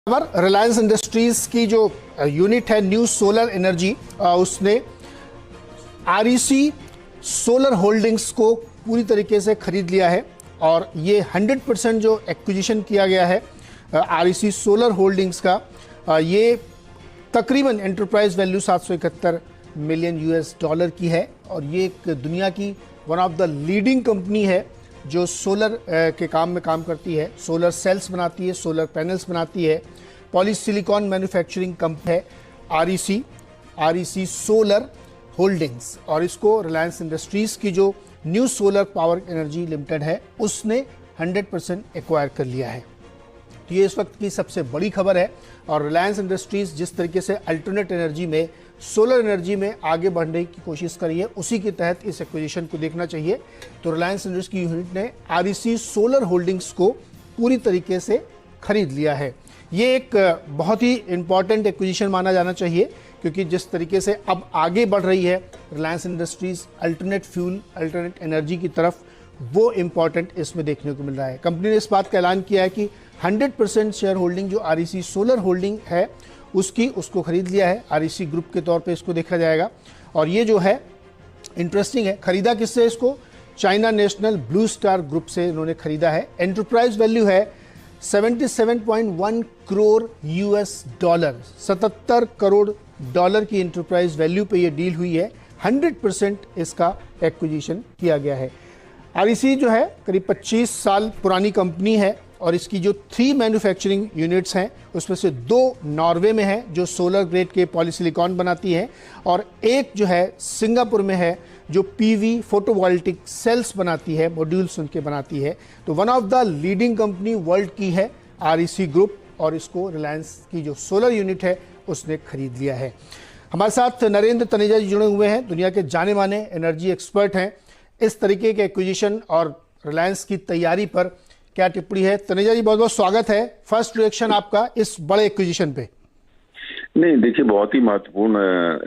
Reliance industries की जो unit है न्यू सोलर एनर्जी, उसने आरईसी सोलर होल्डिंग्स को पूरी तरीके से खरीद लिया है और ये 100% जो एक्विजिशन किया गया है आरईसी सोलर होल्डिंग्स का, ये तकरीबन enterprise value 771 million US dollar की है और ये एक दुनिया की one of the leading company है जो सोलर के काम में काम करती है। सोलर सेल्स बनाती है, सोलर पैनल्स बनाती है। पॉलीसिलिकॉन मैन्युफैक्चरिंग कंपनी है आरईसी सोलर होल्डिंग्स और इसको रिलायंस इंडस्ट्रीज की जो new solar power energy limited है उसने 100% एक्वायर कर लिया है। तो ये इस वक्त की सबसे बड़ी खबर है और रिलायंस इंडस्ट्रीज जिस तरीके से अल्टरनेट एनर्जी में, सोलर एनर्जी में आगे बढ़ने की कोशिश करी है, उसी के तहत इस एक्विजिशन को देखना चाहिए। तो रिलायंस इंडस्ट्रीज की यूनिट ने आरईसी सोलर होल्डिंग्स को पूरी तरीके से खरीद लिया है। ये एक बहुत ही इंपॉर्टेंट एक्विजिशन माना जाना चाहिए क्योंकि जिस तरीके से अब आगे बढ़ रही है Reliance industries alternate fuel, alternate energy की तरफ, वो इंपॉर्टेंट इसमें देखने को मिल रहा है। कंपनी ने इस बात का ऐलान किया है कि 100% शेयर होल्डिंग जो आरईसी सोलर होल्डिंग है उसको खरीद लिया है। आरईसी ग्रुप के तौर पे इसको देखा जाएगा और ये जो है इंटरेस्टिंग है। खरीदा किससे इसको? China national blue star group से इन्होंने खरीदा है। एंटरप्राइज वैल्यू है 77.1 crore US dollar, 77 crore dollar की एंटरप्राइज वैल्यू पे ये डील हुई है। 100% इसका एक्विजिशन किया गया है। आरईसी जो है करीब 25 साल पुरानी कंपनी है और इसकी जो 3 मैन्युफैक्चरिंग यूनिट्स हैं उसमें से 2 नॉर्वे में है जो सोलर ग्रेड के पॉलीसिलिकॉन बनाती है और एक जो है सिंगापुर में है जो पीवी फोटोवोल्टिक सेल्स बनाती है, मॉड्यूल्स उनके बनाती है। तो one of the leading company world की है आरईसी ग्रुप और इसको रिलायंस की जो सोलर यूनिट है उसने खरीद लिया है। हमारे साथ नरेंद्र तनेजा जी जुड़े हुए हैं, दुनिया के जाने माने एनर्जी एक्सपर्ट हैं। इस तरीके के एक्विजिशन और रिलायंस की तैयारी पर क्या टिप्पणी है? तनेजा जी बहुत बहुत स्वागत है। फर्स्ट रिएक्शन आपका इस बड़े एक्विजिशन पे। नहीं, देखिए बहुत ही महत्वपूर्ण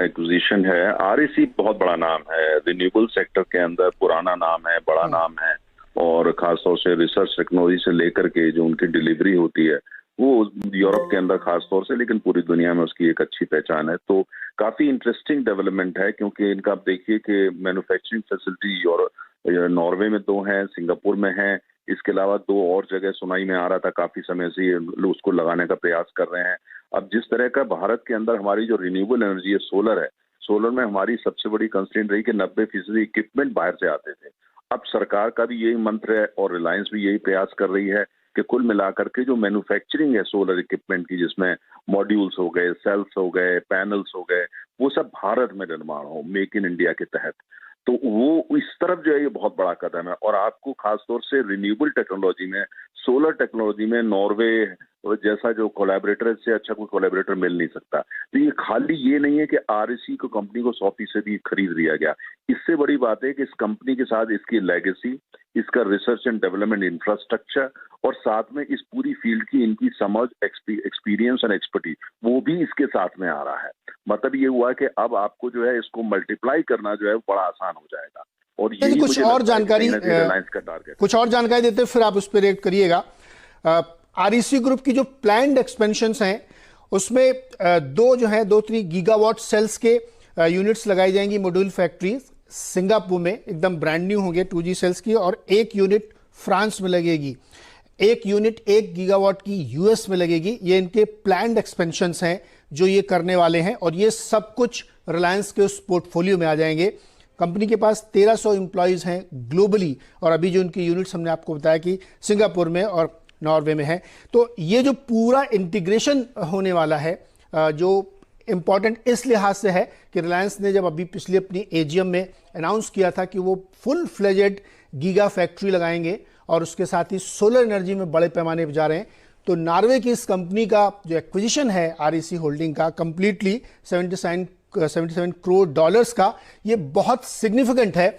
एक्विजिशन है। आरईसी बहुत बड़ा नाम है, रिन्यूएबल सेक्टर के अंदर पुराना नाम है, बड़ा नाम है और खासतौर से रिसर्च टेक्नोलॉजी से लेकर के जो उनकी डिलीवरी होती है वो यूरोप के अंदर खासतौर से, लेकिन पूरी दुनिया में उसकी एक अच्छी पहचान है। तो काफी इंटरेस्टिंग डेवलपमेंट है क्योंकि इनका आप देखिए कि मैन्युफैक्चरिंग फैसिलिटी नॉर्वे में 2 हैं, सिंगापुर में है, इसके अलावा 2 और जगह सुनाई में आ रहा था काफी समय से उसको लगाने का प्रयास कर रहे हैं। अब जिस तरह का भारत के अंदर हमारी जो रिन्यूएबल एनर्जी है, सोलर है, सोलर में हमारी सबसे बड़ी कंस्ट्रेंट रही कि 90% इक्विपमेंट बाहर से आते थे। अब सरकार का भी यही मंत्र है और रिलायंस भी यही प्रयास कर रही है कि कुल मिलाकर के जो मैन्युफैक्चरिंग है सोलर इक्विपमेंट की, जिसमें मॉड्यूल्स हो गए, सेल्स हो गए, पैनल्स हो गए, वो सब भारत में निर्माण हो, मेक इन इंडिया के तहत। तो वो इस तरफ जो है ये बहुत बड़ा कदम है और आपको खासतौर से रिन्यूएबल टेक्नोलॉजी में, सोलर टेक्नोलॉजी में नॉर्वे जैसा जो कोलैबोरेटर है, इससे अच्छा कोई कोलैबोरेटर मिल नहीं सकता। तो ये खाली ये नहीं है कि आरईसी को कंपनी को 100% खरीद लिया गया। इससे बड़ी बात है कि इस कंपनी के साथ इसकी लेगेसी, इसका रिसर्च एंड डेवलपमेंट इंफ्रास्ट्रक्चर और साथ में इस पूरी फील्ड की इनकी समझ, एक्सपीरियंस एंड एक्सपर्टीज, वो भी इसके साथ में आ रहा है। मतलब ये हुआ कि अब आपको जो है इसको मल्टीप्लाई करना जो है बड़ा आसान हो जाएगा और यही कुछ और जानकारी रिलायंस का टारगेट। कुछ और जानकारी देते फिर आप उस पर रिएक्ट करिएगा। आरईसी ग्रुप की जो प्लान्ड एक्सपेंशंस हैं उसमें 2-3 गीगावाट सेल्स के यूनिट्स लगाई जाएंगी, मॉड्यूल फैक्ट्री सिंगापुर में एकदम ब्रांड न्यू होंगे 2G सेल्स की, और एक यूनिट फ्रांस में लगेगी, एक यूनिट 1 गीगावाट की यूएस में लगेगी। ये इनके प्लान्ड एक्सपेंशंस हैं जो ये करने वाले हैं और ये सब कुछ रिलायंस के उस पोर्टफोलियो में आ जाएंगे। कंपनी के पास 1300 एम्प्लॉयज हैं ग्लोबली और अभी जो उनकी यूनिट्स हमने आपको बताया कि सिंगापुर में और नॉर्वे में है। तो ये जो पूरा इंटीग्रेशन होने वाला है जो इम्पॉर्टेंट इस लिहाज से है कि रिलायंस ने जब अभी पिछले अपनी एजीएम में अनाउंस किया था कि वो फुल फ्लेजेड गीगा फैक्ट्री लगाएंगे और उसके साथ ही सोलर एनर्जी में बड़े पैमाने पर जा रहे हैं। तो नॉर्वे की इस कंपनी का जो एक्विजिशन है आरईसी होल्डिंग का कंप्लीटली 77 करोड़ डॉलर्स का, ये बहुत सिग्निफिकेंट है।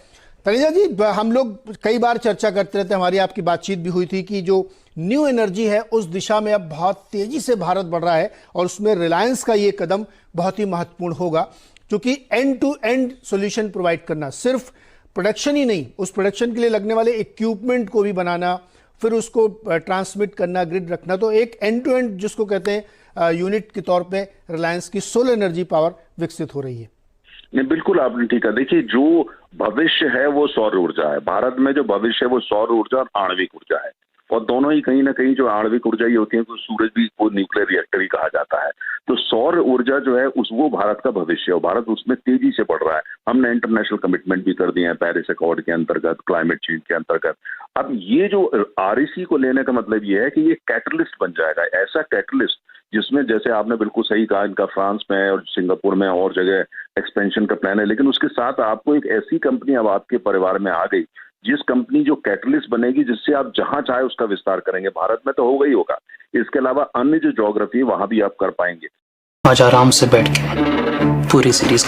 तनेजा जी, हम लोग कई बार चर्चा करते रहते हैं, हमारी आपकी बातचीत भी हुई थी कि जो न्यू एनर्जी है उस दिशा में अब बहुत तेजी से भारत बढ़ रहा है और उसमें रिलायंस का ये कदम बहुत ही महत्वपूर्ण होगा क्योंकि end to end solution provide करना, सिर्फ प्रोडक्शन ही नहीं, उस प्रोडक्शन के लिए लगने वाले इक्विपमेंट को भी बनाना, फिर उसको ट्रांसमिट करना, ग्रिड रखना। तो एक एंड टू एंड जिसको कहते हैं यूनिट के तौर पे रिलायंस की सोलर एनर्जी पावर विकसित हो रही है। नहीं, बिल्कुल आपने ठीक है। देखिए, जो भविष्य है वो सौर ऊर्जा है। भारत में जो भविष्य है वो सौर ऊर्जा और आणविक ऊर्जा है, और दोनों ही कहीं ना कहीं जो आणविक ऊर्जा ही होती है, तो सूरज भी को न्यूक्लियर रिएक्टर ही कहा जाता है। तो सौर ऊर्जा जो है वो भारत का भविष्य है, और भारत उसमें तेजी से बढ़ रहा है। हमने इंटरनेशनल कमिटमेंट भी कर दिए हैं पेरिस अकॉर्ड के अंतर्गत, क्लाइमेट चेंज के अंतर्गत। अब ये जो आरईसी को लेने का मतलब ये है कि ये कैटलिस्ट बन जाएगा, ऐसा कैटलिस्ट जिसमें, जैसे आपने बिल्कुल सही कहा, इनका फ्रांस में और सिंगापुर में और जगह एक्सपेंशन का प्लान है, लेकिन उसके साथ आपको एक ऐसी कंपनी अब आपके परिवार में आ गई, जिस कंपनी जो कैटलिस्ट बनेगी, जिससे आप जहां चाहे उसका विस्तार करेंगे। भारत में तो होगा ही होगा, इसके अलावा अन्य जो ज्योग्राफी है वहां भी आप कर पाएंगे। आज आराम से बैठ के पूरी सीरीज